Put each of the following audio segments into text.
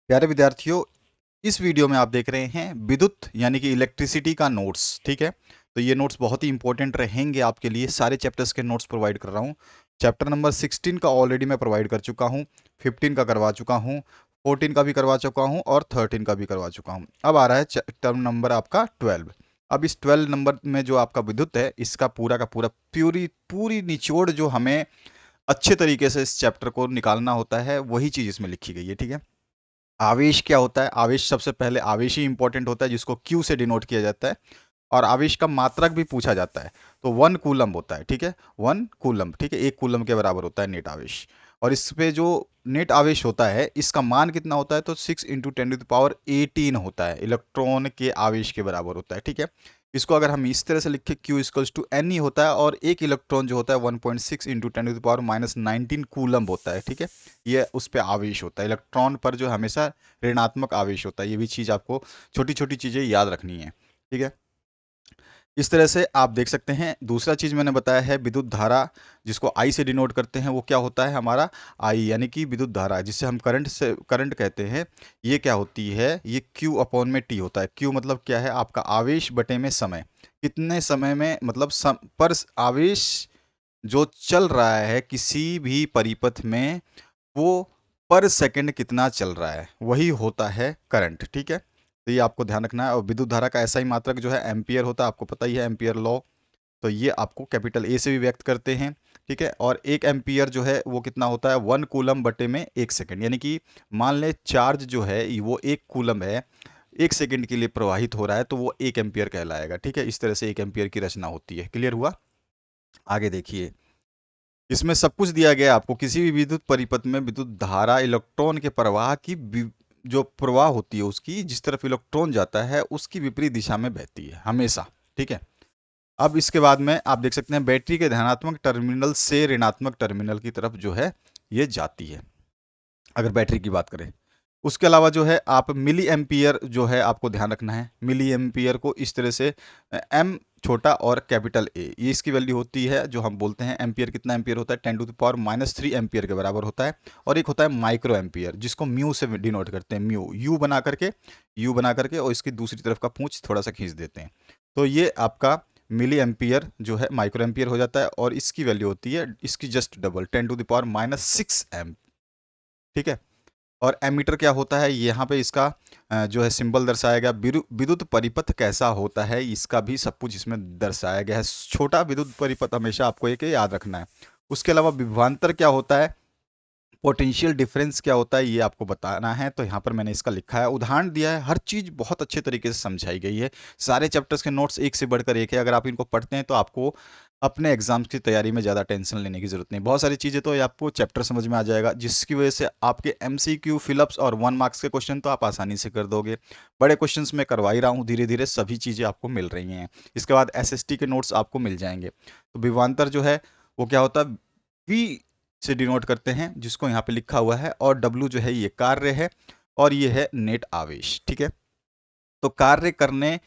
प्यारे विद्यार्थियों, इस वीडियो में आप देख रहे हैं विद्युत यानी कि इलेक्ट्रिसिटी का नोट्स। ठीक है, तो ये नोट्स बहुत ही इंपॉर्टेंट रहेंगे आपके लिए। सारे चैप्टर्स के नोट्स प्रोवाइड कर रहा हूँ। चैप्टर नंबर 16 का ऑलरेडी मैं प्रोवाइड कर चुका हूँ, 15 का करवा चुका हूँ, 14 का भी करवा चुका हूँ और 13 का भी करवा चुका हूँ। अब आ रहा है चैप्टर नंबर आपका 12। अब इस 12 नंबर में जो आपका विद्युत है, इसका पूरा का पूरा पूरी पूरी निचोड़ जो हमें अच्छे तरीके से इस चैप्टर को निकालना होता है, वही चीज़ इसमें लिखी गई है। ठीक है, आवेश क्या होता है? आवेश सबसे पहले आवेश ही इंपॉर्टेंट होता है, जिसको क्यू से डिनोट किया जाता है। और आवेश का मात्रक भी पूछा जाता है, तो 1 कूलम होता है। ठीक है, 1 कूलम, ठीक है, 1 कूलम के बराबर होता है नेट आवेश। और इस पे जो नेट आवेश होता है, इसका मान कितना होता है? तो 6 × 10⁸ होता है, इलेक्ट्रॉन के आवेश के बराबर होता है। ठीक है, इसको अगर हम इस तरह से लिखें, Q इक्वल्स टू एन ही होता है, और एक इलेक्ट्रॉन जो होता है 1.6 × 10⁻⁻19 कूलम होता है। ठीक है, ये उस पे आवेश होता है। इलेक्ट्रॉन पर जो हमेशा ऋणात्मक आवेश होता है, ये भी चीज़ आपको छोटी छोटी चीज़ें याद रखनी है। ठीक है, इस तरह से आप देख सकते हैं। दूसरा चीज़ मैंने बताया है विद्युत धारा, जिसको आई से डिनोट करते हैं, वो क्या होता है हमारा? आई, यानी कि विद्युत धारा, जिससे हम करंट कहते हैं। ये क्या होती है? ये क्यू अपॉन में टी होता है। क्यू मतलब क्या है? आपका आवेश बटे में समय। कितने समय में, मतलब पर आवेश जो चल रहा है किसी भी परिपथ में, वो पर सेकंड कितना चल रहा है, वही होता है करंट। ठीक है, तो ये आपको ध्यान रखना है। और विद्युत धारा का ऐसा ही मात्रक जो है एम्पियर होता है, आपको पता ही है एम्पियर लॉ। तो ये आपको कैपिटल ए से भी व्यक्त करते हैं। ठीक है, और एक एम्पियर जो है वो कितना होता है? 1 कूलम बटे में 1 सेकंड। यानी कि मान लें चार्ज जो है वो 1 कूलम है, 1 सेकंड के लिए प्रवाहित हो रहा है, तो वो 1 एम्पियर कहलाएगा। ठीक है, इस तरह से 1 एम्पियर की रचना होती है। क्लियर हुआ? आगे देखिए, इसमें सब कुछ दिया गया है आपको। किसी भी विद्युत परिपथ में विद्युत धारा इलेक्ट्रॉन के प्रवाह की जो प्रवाह होती है, उसकी जिस तरफ इलेक्ट्रॉन जाता है उसकी विपरीत दिशा में बहती है हमेशा। ठीक है, अब इसके बाद में आप देख सकते हैं बैटरी के धनात्मक टर्मिनल से ऋणात्मक टर्मिनल की तरफ जो है ये जाती है, अगर बैटरी की बात करें। उसके अलावा जो है आप मिली एम्पियर जो है आपको ध्यान रखना है। मिली एम्पियर को इस तरह से एम छोटा और कैपिटल ए, ये इसकी वैल्यू होती है। जो हम बोलते हैं एम्पियर, कितना एम्पियर होता है? 10⁻³ एम्पियर के बराबर होता है। और एक होता है माइक्रो एम्पियर, जिसको म्यू से डिनोट करते हैं। म्यू, यू बना करके और इसकी दूसरी तरफ का पूंछ थोड़ा सा खींच देते हैं, तो ये आपका मिली एम्पियर जो है माइक्रो एम्पियर हो जाता है। और इसकी वैल्यू होती है इसकी जस्ट डबल, 10⁻⁻6 एम। ठीक है, और एमीटर क्या होता है? यहाँ पे इसका जो है सिंबल दर्शाया गया। विद्युत परिपथ कैसा होता है, इसका भी सब कुछ इसमें दर्शाया गया है। छोटा विद्युत परिपथ हमेशा आपको एक याद रखना है। उसके अलावा विभवांतर क्या होता है, पोटेंशियल डिफरेंस क्या होता है, ये आपको बताना है। तो यहाँ पर मैंने इसका लिखा है, उदाहरण दिया है। हर चीज़ बहुत अच्छे तरीके से समझाई गई है। सारे चैप्टर्स के नोट्स एक से बढ़कर एक है। अगर आप इनको पढ़ते हैं तो आपको अपने एग्जाम्स की तैयारी में ज़्यादा टेंशन लेने की जरूरत नहीं। बहुत सारी चीज़ें तो ये आपको चैप्टर समझ में आ जाएगा, जिसकी वजह से आपके MCQ फिलअप्स और 1 मार्क्स के क्वेश्चन तो आप आसानी से कर दोगे। बड़े क्वेश्चन मैं करवा ही रहा हूँ, धीरे धीरे सभी चीज़ें आपको मिल रही हैं। इसके बाद SST के नोट्स आपको मिल जाएंगे। तो विभवांतर जो है वो क्या होता है? V से डिनोट करते हैं, जिसको यहाँ पे लिखा हुआ है। और W जो है ये कार्य है, और ये है नेट आवेश। ठीक है, तो कार्य करने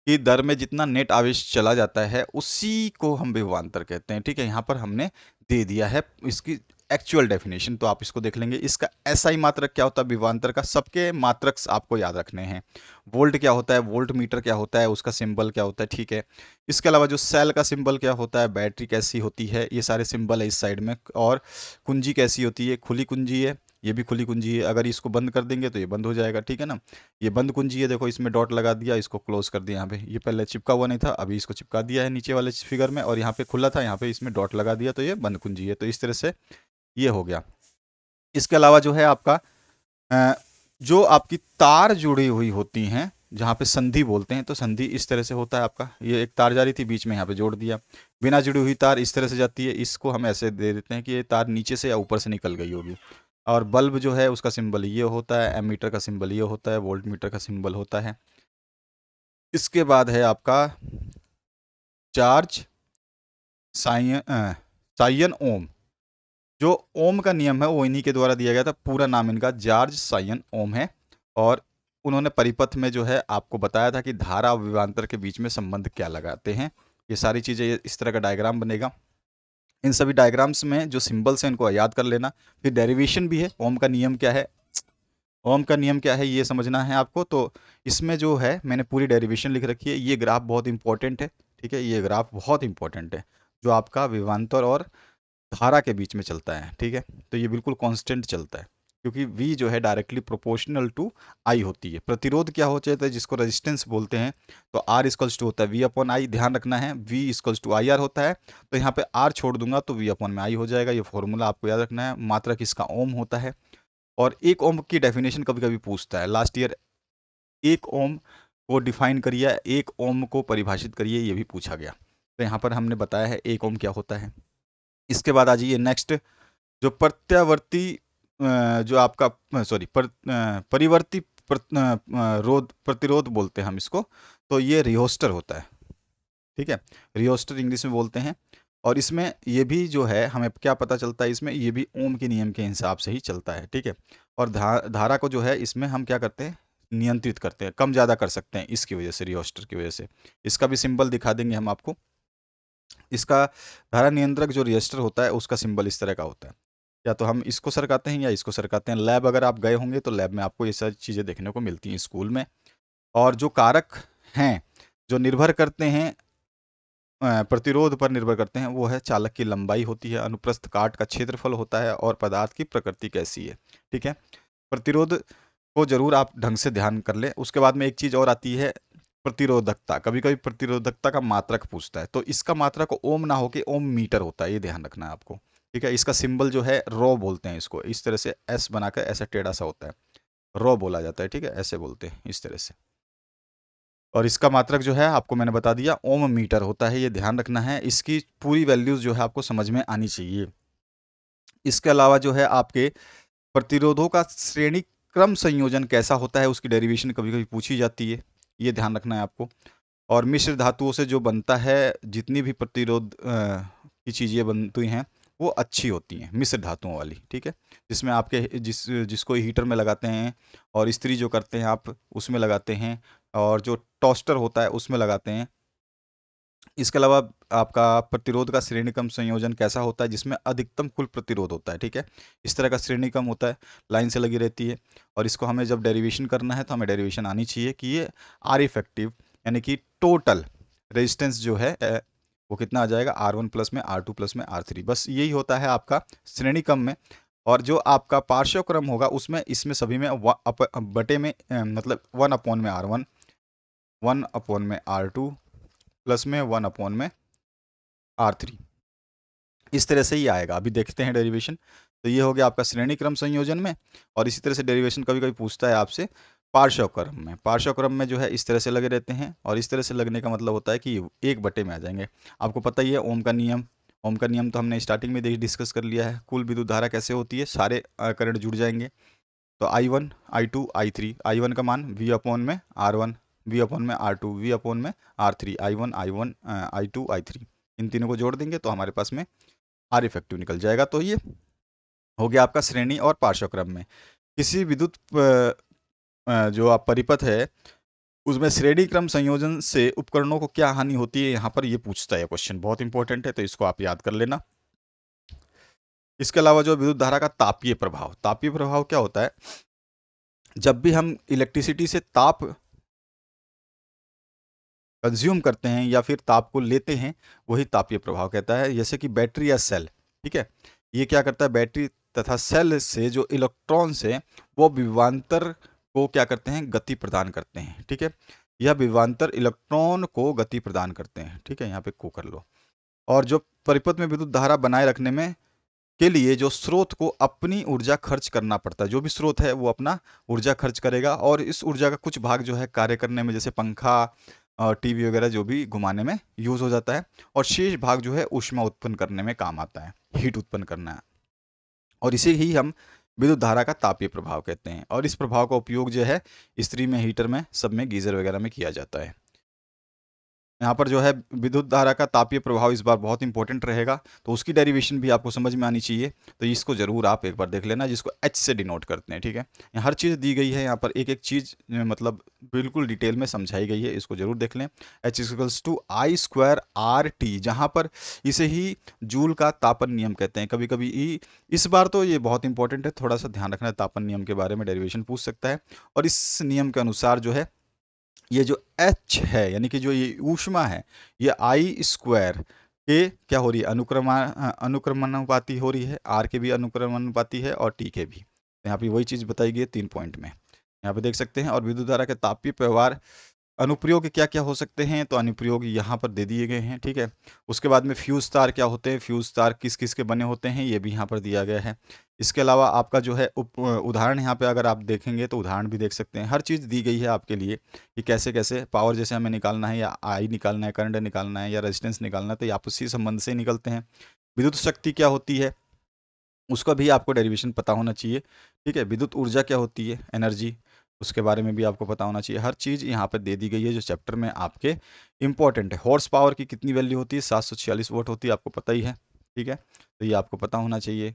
की दर में जितना नेट आवेश चला जाता है, उसी को हम विभवांतर कहते हैं। ठीक है, यहाँ पर हमने दे दिया है इसकी एक्चुअल डेफिनेशन, तो आप इसको देख लेंगे। इसका SI मात्रक क्या होता है विभवांतर का? सबके मात्रक आपको याद रखने हैं। वोल्ट क्या होता है, वोल्ट मीटर क्या होता है, उसका सिंबल क्या होता है। ठीक है, इसके अलावा जो सेल का सिंबल क्या होता है, बैटरी कैसी होती है, ये सारे सिंबल है इस साइड में। और कुंजी कैसी होती है? खुली कुंजी है, ये भी खुली कुंजी है। अगर इसको बंद कर देंगे तो ये बंद हो जाएगा। ठीक है ना, ये बंद कुंजी है, देखो इसमें डॉट लगा दिया, इसको क्लोज कर दिया। यहाँ पे ये पहले चिपका हुआ नहीं था, अभी इसको चिपका दिया है नीचे वाले फिगर में। और यहाँ पे खुला था, यहाँ पे इसमें डॉट लगा दिया, तो ये बंद कुंजी है। तो इस तरह से ये हो गया। इसके अलावा जो है आपका अ, जो आपकी तार जुड़ी हुई होती हैं, जहाँ पे संधि बोलते हैं, तो संधि इस तरह से होता है आपका। ये एक तार जा रही थी, बीच में यहाँ पे जोड़ दिया। बिना जुड़ी हुई तार इस तरह से जाती है, इसको हम ऐसे दे देते हैं कि ये तार नीचे से या ऊपर से निकल गई होगी। और बल्ब जो है उसका सिंबल ये होता है, एमीटर का सिंबल ये होता है, वोल्ट मीटर का सिंबल होता है। इसके बाद है आपका चार्ज साइन ओम। जो ओम का नियम है वो इन्हीं के द्वारा दिया गया था। पूरा नाम इनका जार्ज साइन ओम है। और उन्होंने परिपथ में जो है आपको बताया था कि धारा और विभवांतर के बीच में संबंध क्या लगाते हैं। ये सारी चीज़ें, इस तरह का डायग्राम बनेगा। इन सभी डायग्राम्स में जो सिंबल्स हैं इनको याद कर लेना। फिर डेरिवेशन भी है, ओम का नियम क्या है, ओम का नियम क्या है ये समझना है आपको। तो इसमें जो है मैंने पूरी डेरिवेशन लिख रखी है। ये ग्राफ बहुत इंपॉर्टेंट है, ठीक है, ये ग्राफ बहुत इंपॉर्टेंट है, जो आपका विभवांतर और धारा के बीच में चलता है, ठीक है। तो ये बिल्कुल कांस्टेंट चलता है, क्योंकि V जो है डायरेक्टली प्रोपोर्शनल टू I होती है। प्रतिरोध क्या हो जाता है, जिसको रेजिस्टेंस बोलते हैं, तो R इक्वल्स टू होता है V अपॉन I। ध्यान रखना है, V इक्वल्स टू IR होता है, तो यहाँ पे R छोड़ दूंगा तो V अपॉन में I हो जाएगा। ये फॉर्मूला आपको याद रखना है। मात्रक इसका ओम होता है। और एक ओम की डेफिनेशन कभी कभी पूछता है, लास्ट ईयर एक ओम को डिफाइन करिए, एक ओम को परिभाषित करिए, ये भी पूछा गया। तो यहाँ पर हमने बताया है एक ओम क्या होता है। इसके बाद आ जाइए नेक्स्ट, जो प्रत्यावर्ती जो आपका सॉरी परिवर्ती रोध प्रतिरोध बोलते हैं हम इसको, तो ये रियोस्टर होता है, ठीक है। रियोस्टर इंग्लिश में बोलते हैं। और इसमें ये भी जो है हमें क्या पता चलता है, इसमें ये भी ओम के नियम के हिसाब से ही चलता है, ठीक है। और धारा को जो है इसमें हम क्या करते हैं, नियंत्रित करते हैं, कम ज़्यादा कर सकते हैं इसकी वजह से, रियोस्टर की वजह से। इसका भी सिंबल दिखा देंगे हम आपको। इसका धारा नियंत्रक जो रजिस्टर होता है उसका सिंबल इस तरह का होता है। या तो हम इसको सरकाते हैं या इसको सरकाते हैं। लैब अगर आप गए होंगे तो लैब में आपको ये सारी चीज़ें देखने को मिलती हैं स्कूल में। और जो कारक हैं जो निर्भर करते हैं प्रतिरोध पर निर्भर करते हैं, वो है चालक की लंबाई होती है, अनुप्रस्थ काट का क्षेत्रफल होता है, और पदार्थ की प्रकृति कैसी है, ठीक है। प्रतिरोध को जरूर आप ढंग से ध्यान कर लें। उसके बाद में एक चीज़ और आती है, प्रतिरोधकता। कभी कभी प्रतिरोधकता का मात्रक पूछता है, तो इसका मात्रक ओम ना होके ओम मीटर होता है, ये ध्यान रखना है आपको, ठीक है। इसका सिंबल जो है रो बोलते हैं इसको, इस तरह से एस बनाकर ऐसा टेढ़ा सा होता है, रो बोला जाता है, ठीक है, ऐसे बोलते हैं इस तरह से। और इसका मात्रक जो है आपको मैंने बता दिया, ओम मीटर होता है, ये ध्यान रखना है। इसकी पूरी वैल्यूज जो है आपको समझ में आनी चाहिए। इसके अलावा जो है आपके प्रतिरोधों का श्रेणी क्रम संयोजन कैसा होता है, उसकी डेरिवेशन कभी कभी पूछी जाती है, ये ध्यान रखना है आपको। और मिश्र धातुओं से जो बनता है, जितनी भी प्रतिरोध की चीज़ें बनती हैं वो अच्छी होती हैं, मिश्र धातुओं वाली, ठीक है। जिसमें आपके जिसको हीटर में लगाते हैं, और इस्त्री जो करते हैं आप उसमें लगाते हैं, और जो टोस्टर होता है उसमें लगाते हैं। इसके अलावा आपका प्रतिरोध का श्रेणी क्रम संयोजन कैसा होता है, जिसमें अधिकतम कुल प्रतिरोध होता है, ठीक है। इस तरह का श्रेणी क्रम होता है, लाइन से लगी रहती है। और इसको हमें जब डेरिवेशन करना है तो हमें डेरिवेशन आनी चाहिए कि ये आर इफेक्टिव, यानी कि टोटल रेजिस्टेंस जो है वो कितना आ जाएगा, R1 प्लस में, R2 प्लस में, R3। बस यही होता है आपका श्रेणी क्रम में। और जो आपका पार्श्व क्रम होगा उसमें, इसमें सभी में बटे में मतलब 1/R1, 1/R2 प्लस में 1/में R3, इस तरह से ही आएगा। अभी देखते हैं डेरिवेशन। तो ये हो गया आपका श्रेणी क्रम संयोजन में। और इसी तरह से डेरिवेशन कभी कभी पूछता है आपसे पार्श्व क्रम में। पार्श्व क्रम में जो है इस तरह से लगे रहते हैं, और इस तरह से लगने का मतलब होता है कि 1/में आ जाएंगे। आपको पता ही है ओम का नियम। ओम का नियम तो हमने स्टार्टिंग में डिस्कस कर लिया है। कुल विद्युत धारा कैसे होती है, सारे करंट जुड़ जाएंगे। तो I1, I2, I3, I1 का मान V अपॉन में R1, V अपॉन में R2, V अपॉन में R3, I1, I1, I2, I3, इन तीनों को जोड़ देंगे तो हमारे पास में आर इफेक्टिव निकल जाएगा। तो ये हो गया आपका श्रेणी और पार्श्व क्रम में। किसी विद्युत जो आप परिपथ है उसमें श्रेणी क्रम संयोजन से उपकरणों को क्या हानि होती है, यहाँ पर ये पूछता है क्वेश्चन, बहुत इंपॉर्टेंट है, तो इसको आप याद कर लेना। इसके अलावा जो विद्युत धारा का तापीय प्रभाव, तापीय प्रभाव क्या होता है, जब भी हम इलेक्ट्रिसिटी से ताप कंज्यूम करते हैं या फिर ताप को लेते हैं, वही तापीय प्रभाव कहता है। जैसे कि बैटरी या सेल, ठीक है, ये क्या करता है, बैटरी तथा सेल से जो इलेक्ट्रॉन्स हैं वो विभवांतर को क्या करते हैं, गति प्रदान करते हैं, ठीक है। यह विभवांतर इलेक्ट्रॉन को गति प्रदान करते हैं, ठीक है, यहाँ पे को कर लो। और जो परिपथ में विद्युत धारा बनाए रखने में के लिए जो स्रोत को अपनी ऊर्जा खर्च करना पड़ता है, जो भी स्रोत है वो अपना ऊर्जा खर्च करेगा, और इस ऊर्जा का कुछ भाग जो है कार्य करने में, जैसे पंखा और टीवी वगैरह जो भी घुमाने में यूज हो जाता है, और शेष भाग जो है ऊष्मा उत्पन्न करने में काम आता है, हीट उत्पन्न करना है। और इसे ही हम विद्युत धारा का तापीय प्रभाव कहते हैं। और इस प्रभाव का उपयोग जो है इस्त्री में, हीटर में, सब में, गीजर वगैरह में किया जाता है। यहाँ पर जो है विद्युत धारा का तापीय प्रभाव इस बार बहुत इंपॉर्टेंट रहेगा, तो उसकी डेरिवेशन भी आपको समझ में आनी चाहिए। तो इसको जरूर आप एक बार देख लेना, जिसको एच से डिनोट करते हैं, ठीक है। यहाँ हर चीज़ दी गई है, यहाँ पर एक एक चीज़ मतलब बिल्कुल डिटेल में समझाई गई है, इसको जरूर देख लें। H equals to I square R T, जहाँ पर इसे ही जूल का तापन नियम कहते हैं। कभी कभी इस बार तो ये बहुत इंपॉर्टेंट है, थोड़ा सा ध्यान रखना है, तापन नियम के बारे में डेरिवेशन पूछ सकता है। और इस नियम के अनुसार जो है ये जो H है, यानी कि जो ये ऊष्मा है, ये आई स्क्वायर के क्या हो रही है, अनुक्रमानुपाती हो रही है। आर के भी अनुक्रमानुपाती है और टी के भी। तो यहाँ पे वही चीज़ बताई गई है 3 पॉइंट में, यहाँ पे देख सकते हैं। और विद्युत धारा के तापीय व्यवहार अनुप्रयोग क्या क्या हो सकते हैं, तो अनुप्रयोग यहाँ पर दे दिए गए हैं, ठीक है। उसके बाद में फ्यूज तार क्या होते हैं, फ्यूज तार किस किस के बने होते हैं, ये भी यहाँ पर दिया गया है। इसके अलावा आपका जो है उदाहरण यहाँ पे अगर आप देखेंगे तो उदाहरण भी देख सकते हैं। हर चीज़ दी गई है आपके लिए कि कैसे कैसे पावर जैसे हमें निकालना है, या आई निकालना है, करंट निकालना है, या रेजिस्टेंस निकालना है, तो ये आपसी संबंध से निकलते हैं। विद्युत शक्ति क्या होती है, उसका भी आपको डेरिवेशन पता होना चाहिए, ठीक है। विद्युत ऊर्जा क्या होती है, एनर्जी, उसके बारे में भी आपको पता होना चाहिए। हर चीज़ यहाँ पर दे दी गई है जो चैप्टर में आपके इंपॉर्टेंट है। हॉर्स पावर की कितनी वैल्यू होती है, 746 वोट होती है, आपको पता ही है, ठीक है। तो ये आपको पता होना चाहिए।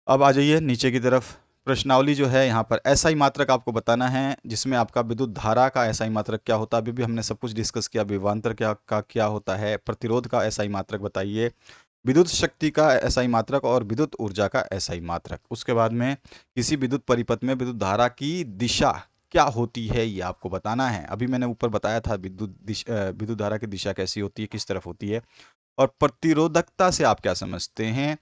अब आ जाइए नीचे की तरफ, प्रश्नावली जो है यहाँ पर एसआई मात्रक आपको बताना है, जिसमें आपका विद्युत धारा का एसआई मात्रक क्या होता है, अभी भी हमने सब कुछ डिस्कस किया। विभवांतर क्या होता है, प्रतिरोध का एसआई मात्रक बताइए, विद्युत शक्ति का एसआई मात्रक और विद्युत ऊर्जा का एसआई मात्रक। उसके बाद में किसी विद्युत परिपथ में विद्युत धारा की दिशा क्या होती है, ये आपको बताना है। अभी मैंने ऊपर बताया था विद्युत धारा की दिशा कैसी होती है, किस तरफ होती है। और प्रतिरोधकता से आप क्या समझते हैं,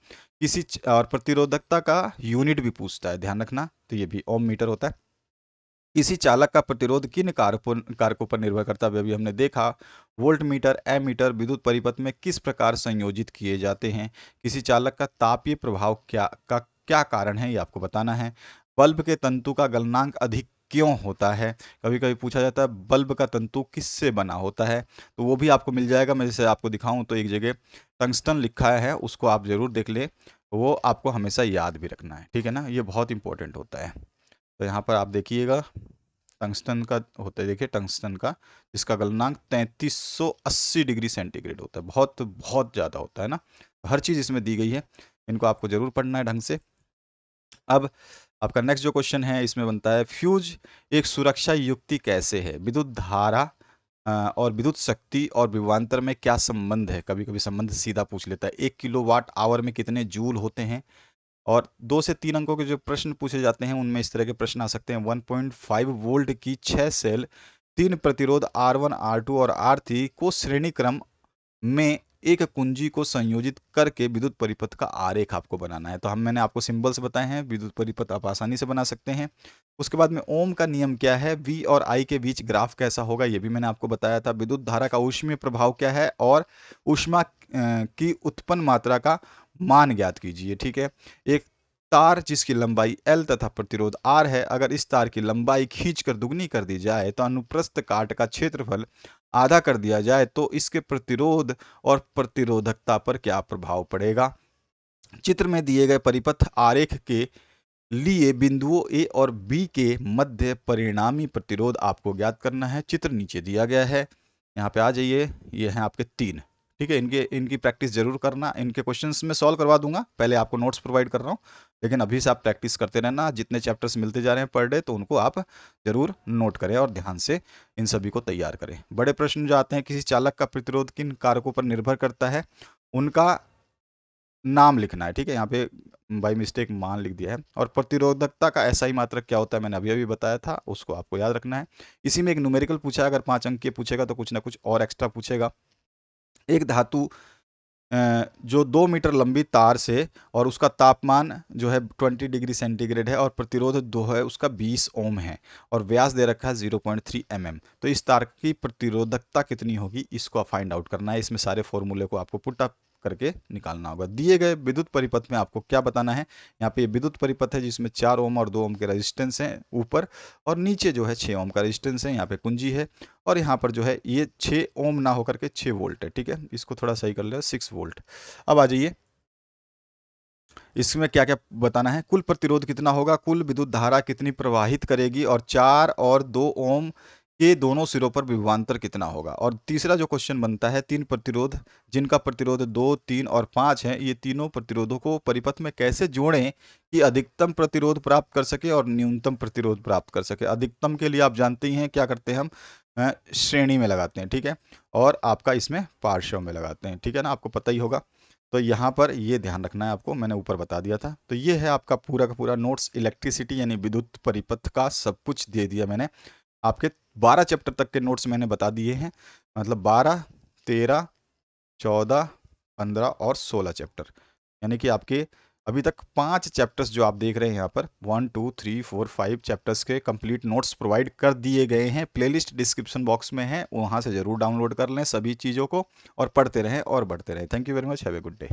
और प्रतिरोधकता का यूनिट भी पूछता है, ध्यान रखना, तो ये भी ओम मीटर होता है। किसी चालक का प्रतिरोध किन कारकों पर निर्भर करता है, अभी हमने देखा। वोल्ट मीटर, एमीटर विद्युत परिपथ में किस प्रकार संयोजित किए जाते हैं। किसी चालक का तापीय प्रभाव क्या कारण है, ये आपको बताना है। बल्ब के तंतु का गलनांक अधिक क्यों होता है, कभी कभी पूछा जाता है बल्ब का तंतु किससे बना होता है, तो वो भी आपको मिल जाएगा। मैं जैसे आपको दिखाऊं तो एक जगह टंगस्टन लिखा है, उसको आप जरूर देख लें, वो आपको हमेशा याद भी रखना है, ठीक है ना, ये बहुत इंपॉर्टेंट होता है। तो यहाँ पर आप देखिएगा टंगस्टन का होता है, देखिए टंगस्टन का, जिसका गलनांक 3380 डिग्री सेंटीग्रेड होता है, बहुत बहुत ज़्यादा होता है ना। हर चीज़ इसमें दी गई है, इनको आपको जरूर पढ़ना है ढंग से। अब आपका नेक्स्ट जो क्वेश्चन है इसमें बनता है, फ्यूज एक सुरक्षा युक्ति कैसे है, विद्युत धारा और विद्युत शक्ति और विभवांतर में क्या संबंध है। कभी कभी संबंध सीधा पूछ लेता है, 1 किलोवाट आवर में कितने जूल होते हैं। और 2 से 3 अंकों के जो प्रश्न पूछे जाते हैं उनमें इस तरह के प्रश्न आ सकते हैं। 1.5 वोल्ट की 6 सेल 3 प्रतिरोध R1 R2 और R3 को श्रेणी क्रम में एक कुंजी को संयोजित करके विद्युत परिपथ का आरेख आपको बनाना है। तो मैंने आपको सिंबल्स बताए हैं, विद्युत परिपथ आप आसानी से बना सकते हैं। उसके बाद में ओम का नियम क्या है, V और I के बीच ग्राफ कैसा होगा, ये भी मैंने आपको बताया था। विद्युत धारा का ऊष्मीय प्रभाव क्या है, और ऊष्मा की उत्पन्न मात्रा का मान ज्ञात कीजिए, ठीक है। एक तार जिसकी लंबाई L तथा प्रतिरोध R है, अगर इस तार की लंबाई खींचकर दुगनी कर दी जाए तो अनुप्रस्थ काट का क्षेत्रफल आधा कर दिया जाए तो इसके प्रतिरोध और प्रतिरोधकता पर क्या प्रभाव पड़ेगा। चित्र में दिए गए परिपथ आरेख के लिए बिंदुओं ए और बी के मध्य परिणामी प्रतिरोध आपको ज्ञात करना है। चित्र नीचे दिया गया है, यहाँ पे आ जाइए, ये हैं आपके 3, ठीक है। इनकी प्रैक्टिस जरूर करना, इनके क्वेश्चंस मैं सॉल्व करवा दूंगा, पहले आपको नोट्स प्रोवाइड कर रहा हूँ, लेकिन अभी से आप प्रैक्टिस करते रहना। जितने चैप्टर्स मिलते जा रहे हैं पर डे, तो उनको आप जरूर नोट करें और ध्यान से इन सभी को तैयार करें। बड़े प्रश्न जो आते हैं, किसी चालक का प्रतिरोध किन कारकों पर निर्भर करता है, उनका नाम लिखना है, ठीक है। यहाँ पे बाई मिस्टेक मान लिख दिया है। और प्रतिरोधकता का एसआई मात्रक क्या होता है, मैंने अभी अभी बताया था, उसको आपको याद रखना है। इसी में एक न्यूमेरिकल पूछा है, अगर 5 अंक के पूछेगा तो कुछ ना कुछ और एक्स्ट्रा पूछेगा। एक धातु जो 2 मीटर लंबी तार से, और उसका तापमान जो है 20 डिग्री सेंटीग्रेड है, और प्रतिरोध 2 है, उसका 20 ओम है, और व्यास दे रखा है 0.3 mm, तो इस तार की प्रतिरोधकता कितनी होगी, इसको फाइंड आउट करना है। इसमें सारे फॉर्मूले को आपको पुट अप करके निकालना होगा। दिए गए विद्युत परिपथ में आपको क्या बताना है, यहाँ पे विद्युत परिपथ है जिसमें 4 ओम और 2 ओम के रेजिस्टेंस हैं ऊपर, और नीचे जो है 6 ओम का रेजिस्टेंस है, यहाँ पे कुंजी है, और यहाँ पर जो है ये 6 ओम ना होकर के 6 वोल्ट है, ठीक है। इसको थोड़ा सही कर ले, 6 वोल्ट। अब आ जाइए, इसमें क्या क्या बताना है, कुल प्रतिरोध कितना होगा, कुल विद्युत धारा कितनी प्रवाहित करेगी, और 4 और 2 ओम कि दोनों सिरों पर विभवांतर कितना होगा। और तीसरा जो क्वेश्चन बनता है, 3 प्रतिरोध जिनका प्रतिरोध 2, 3 और 5 है, ये तीनों प्रतिरोधों को परिपथ में कैसे जोड़ें कि अधिकतम प्रतिरोध प्राप्त कर सके और न्यूनतम प्रतिरोध प्राप्त कर सके। अधिकतम के लिए आप जानते ही हैं क्या करते हैं हम, श्रेणी में लगाते हैं, ठीक है, और आपका इसमें पार्श्व में लगाते हैं, ठीक है ना, आपको पता ही होगा। तो यहाँ पर ये ध्यान रखना है आपको, मैंने ऊपर बता दिया था। तो ये है आपका पूरा का पूरा नोट्स, इलेक्ट्रिसिटी यानी विद्युत परिपथ का सब कुछ दे दिया मैंने आपके। 12 चैप्टर तक के नोट्स मैंने बता दिए हैं, मतलब 12, 13, 14, 15 और 16 चैप्टर, यानी कि आपके अभी तक 5 चैप्टर्स जो आप देख रहे हैं यहाँ पर, 1, 2, 3, 4, 5 चैप्टर्स के कंप्लीट नोट्स प्रोवाइड कर दिए गए हैं। प्लेलिस्ट डिस्क्रिप्शन बॉक्स में है, वहाँ से ज़रूर डाउनलोड कर लें सभी चीज़ों को और पढ़ते रहें और बढ़ते रहें। Thank you very much, have a good day.